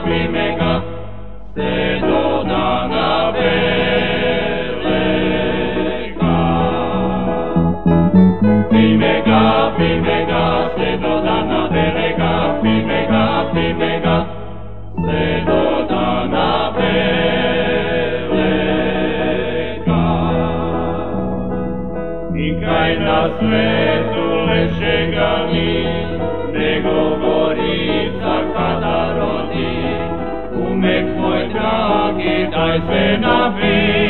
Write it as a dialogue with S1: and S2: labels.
S1: Fimega, se do dana velika. Fimega, Fimega, se do dana velika, Fimega, Fimega, se do dana velika. I kaj na svetu lepšega ni, nego Gorica kada rodi. Umek moj dragi, daj se nabi.